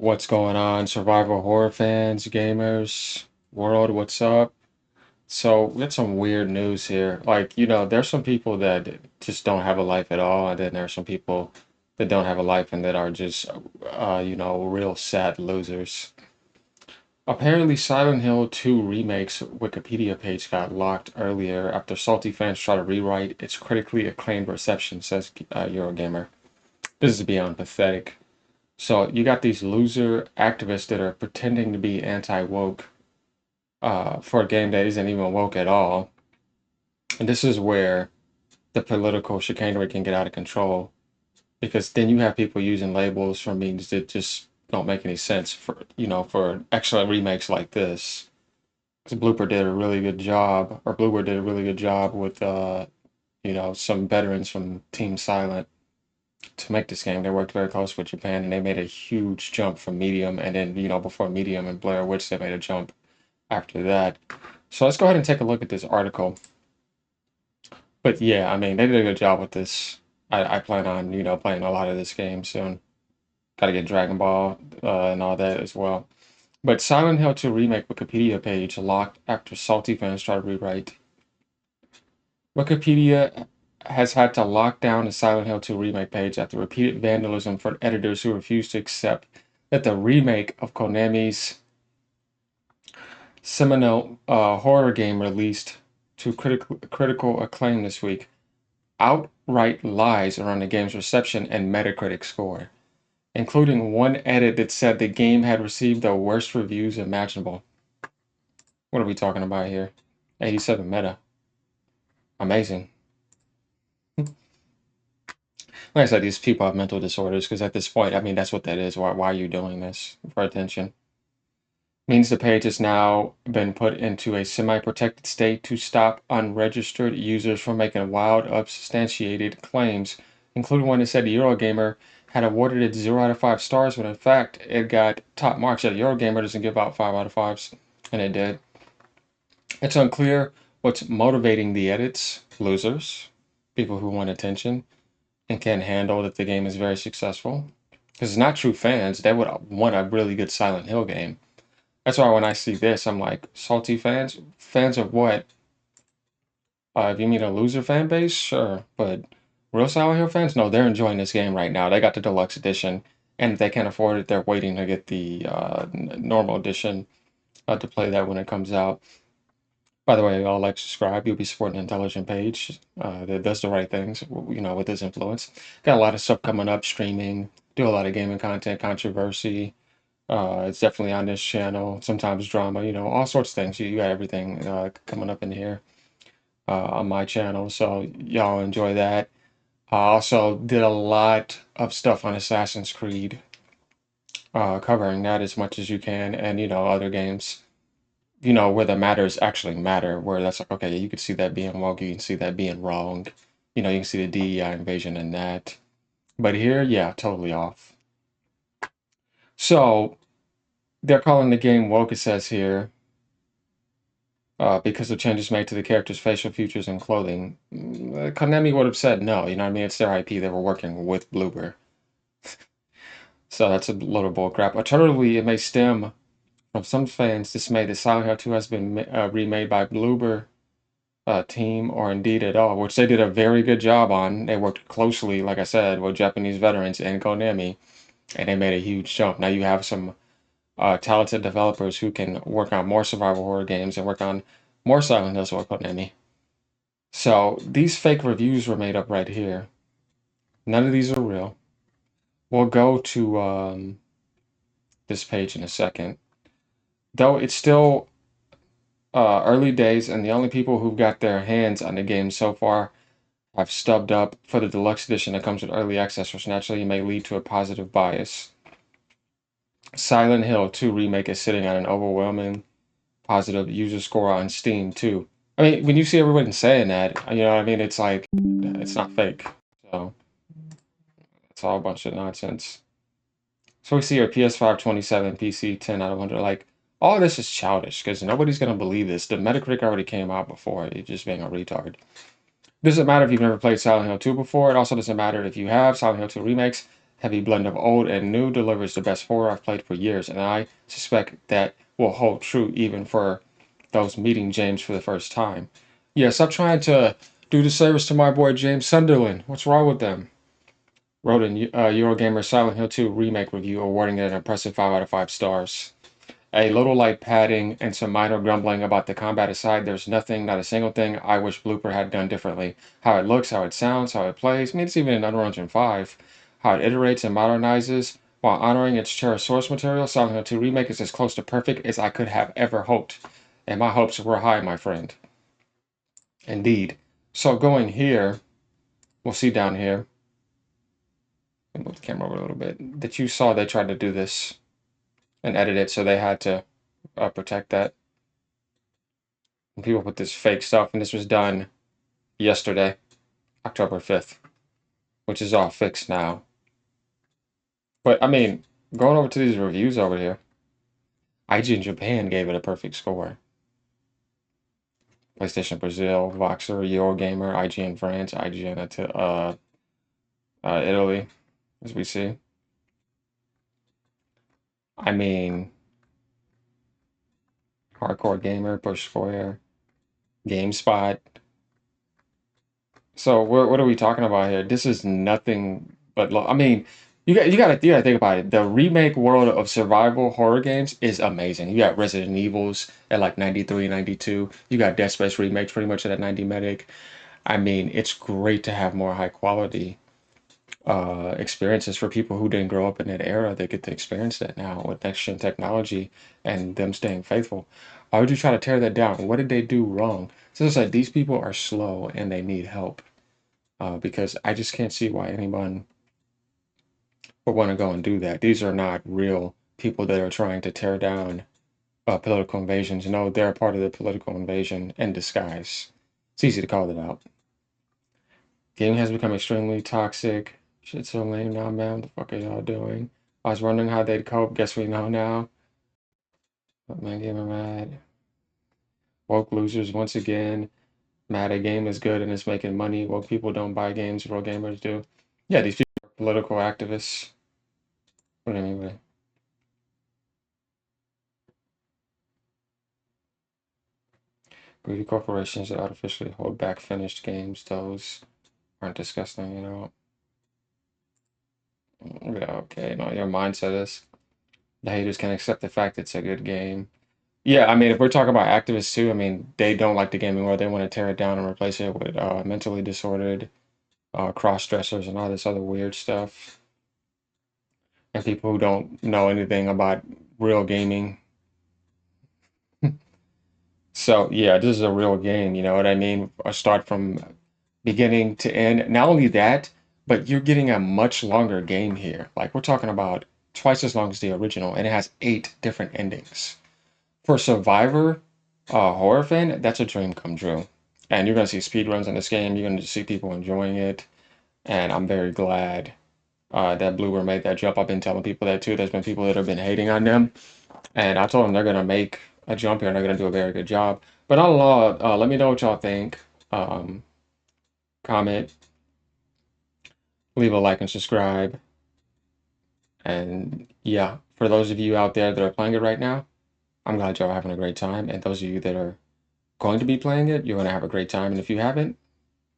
What's going on, survival horror fans, gamers, world, what's up? So, we got some weird news here. There's some people that just don't have a life at all, and then there's some people that don't have a life and that are just, real sad losers. Apparently, Silent Hill 2 Remake's Wikipedia page got locked earlier after salty fans try to rewrite its critically acclaimed reception, says Eurogamer. This is beyond pathetic. So you got these loser activists that are pretending to be anti-woke for a game that isn't even woke at all. And this is where the political chicanery can get out of control because then you have people using labels for means that just don't make any sense for excellent remakes like this. Because Blooper did a really good job, or Blooper did a really good job with some veterans from Team Silent to make this game. They worked very close with Japan and they made a huge jump from Medium, and then before Medium and Blair Witch they made a jump after that. So let's go ahead and take a look at this article. But yeah, I mean they did a good job with this. I plan on playing a lot of this game soon. Gotta get Dragon Ball and all that as well. But Silent Hill 2 Remake Wikipedia page locked after salty fans try to rewrite. Wikipedia has had to lock down the Silent Hill 2 remake page after repeated vandalism from editors who refuse to accept that the remake of Konami's seminal horror game released to critical acclaim this week outright lies around the game's reception and Metacritic score, including one edit that said the game had received the worst reviews imaginable. What are we talking about here? 87 meta. Amazing. Like I said, these people have mental disorders because at this point, I mean, that's what that is. Why are you doing this? For attention. Means the page has now been put into a semi-protected state to stop unregistered users from making wild, unsubstantiated claims, including one that said the Eurogamer had awarded it 0 out of 5 stars when in fact it got top marks. That Eurogamer doesn't give out 5 out of 5s, and it did. It's unclear what's motivating the edits, losers, people who want attention and can handle that the game is very successful. Because it's not true fans. They would want a really good Silent Hill game. That's why when I see this, I'm like, salty fans? Fans of what? If you mean a loser fan base, sure. But real Silent Hill fans? No, they're enjoying this game right now. They got the deluxe edition. And if they can't afford it, they're waiting to get the normal edition to play that when it comes out. By the way, y'all like, subscribe. You'll be supporting an intelligent page that does the right things, with this influence. Got a lot of stuff coming up, streaming, do a lot of gaming content, controversy. It's definitely on this channel. Sometimes drama, all sorts of things. You got everything coming up in here on my channel. So y'all enjoy that. I also did a lot of stuff on Assassin's Creed, covering that as much as you can, and other games where the matters actually matter, where that's like, okay, you can see that being woke, you can see that being wrong. You can see the DEI invasion in that. But here, yeah, totally off. So they're calling the game woke, it says here, because of changes made to the character's facial features and clothing. Konami would have said no, you know what I mean? It's their IP, they were working with Bloober. So that's a load of bullcrap. Alternatively, it may stem from some fans' dismay that Silent Hill 2 has been remade by Bloober team or indeed at all, which they did a very good job on. They worked closely, like I said, with Japanese veterans and Konami, and they made a huge jump. Now you have some talented developers who can work on more survival horror games and work on more Silent Hills with Konami. So these fake reviews were made up right here. None of these are real. We'll go to this page in a second. Though it's still early days, and the only people who've got their hands on the game so far have stubbed up for the deluxe edition that comes with early access, which naturally may lead to a positive bias. Silent Hill 2 Remake is sitting at an overwhelming positive user score on Steam, too. I mean, when you see everyone saying that, you know what I mean? It's like, it's not fake. So, it's all a bunch of nonsense. So we see here PS5 27, PC 10 out of 100. Like, all this is childish because nobody's going to believe this. The Metacritic already came out before. It's just being a retard. Doesn't matter if you've never played Silent Hill 2 before. It also doesn't matter if you have. Silent Hill 2 remakes heavy blend of old and new delivers the best horror I've played for years, and I suspect that will hold true even for those meeting James for the first time. Yeah, stop trying to do the service to my boy James Sunderland. What's wrong with them? Wrote in Eurogamer Silent Hill 2 remake review, awarding it an impressive 5 out of 5 stars. A little light padding and some minor grumbling about the combat aside, there's nothing, not a single thing I wish Blooper had done differently. How it looks, how it sounds, how it plays, I mean, it's even in Unreal Engine 5. How it iterates and modernizes while honoring its cherished source material, Silent Hill 2 Remake is as close to perfect as I could have ever hoped. And my hopes were high, my friend. Indeed. So going here, we'll see down here, move the camera over a little bit, that you saw they tried to do this and edit it, so they had to protect that. And people put this fake stuff, and this was done yesterday, October 5th, which is all fixed now. But I mean, going over to these reviews over here, IG in Japan gave it a perfect score. PlayStation Brazil, Voxer, Eurogamer, IGN France, IGN Italy, as we see. I mean, Hardcore Gamer, Push Square, GameSpot. So what are we talking about here? This is nothing but I mean, you gotta think about it. The remake world of survival horror games is amazing. You got Resident Evils at like 93, 92. You got Dead Space remakes pretty much at a 90 medic. I mean, it's great to have more high quality experiences for people who didn't grow up in that era. They get to experience that now with next gen technology and them staying faithful. Why would you try to tear that down? What did they do wrong? So it's like these people are slow and they need help. Because I just can't see why anyone would want to go and do that. These are not real people that are trying to tear down political invasions. No, they're part of the political invasion in disguise. It's easy to call it out. Gaming has become extremely toxic. Shit's so lame now, man. What the fuck are y'all doing? I was wondering how they'd cope. Guess we know now. But man, gamer mad. Woke losers once again. Mad a game is good and it's making money. Woke people don't buy games, real gamers do. Yeah, these people are political activists. What do you mean by greedy corporations that artificially hold back finished games? Those aren't disgusting, you know? Yeah, okay. No, your mindset is the haters can accept the fact it's a good game. Yeah, I mean, if we're talking about activists too, I mean, they don't like the gaming world. They want to tear it down and replace it with mentally disordered cross-dressers and all this other weird stuff. And people who don't know anything about real gaming. So yeah, this is a real game, you know what I mean? I start from beginning to end. Not only that, but you're getting a much longer game here. Like we're talking about twice as long as the original, and it has 8 different endings. For a Survivor horror fan, that's a dream come true. And you're gonna see speedruns in this game. You're gonna see people enjoying it, and I'm very glad that Bloober made that jump. I've been telling people that too. There's been people that have been hating on them, and I told them they're gonna make a jump here and they're gonna do a very good job. But all in all, let me know what y'all think. Comment, leave a like and subscribe. And yeah, for those of you out there that are playing it right now, I'm glad y'all are having a great time. And those of you that are going to be playing it, you're gonna have a great time. And if you haven't,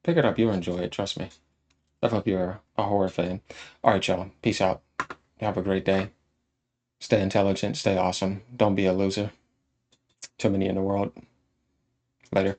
pick it up. You'll enjoy it. Trust me. I hope you're a horror fan. All right, y'all. Peace out. Have a great day. Stay intelligent. Stay awesome. Don't be a loser. Too many in the world. Later.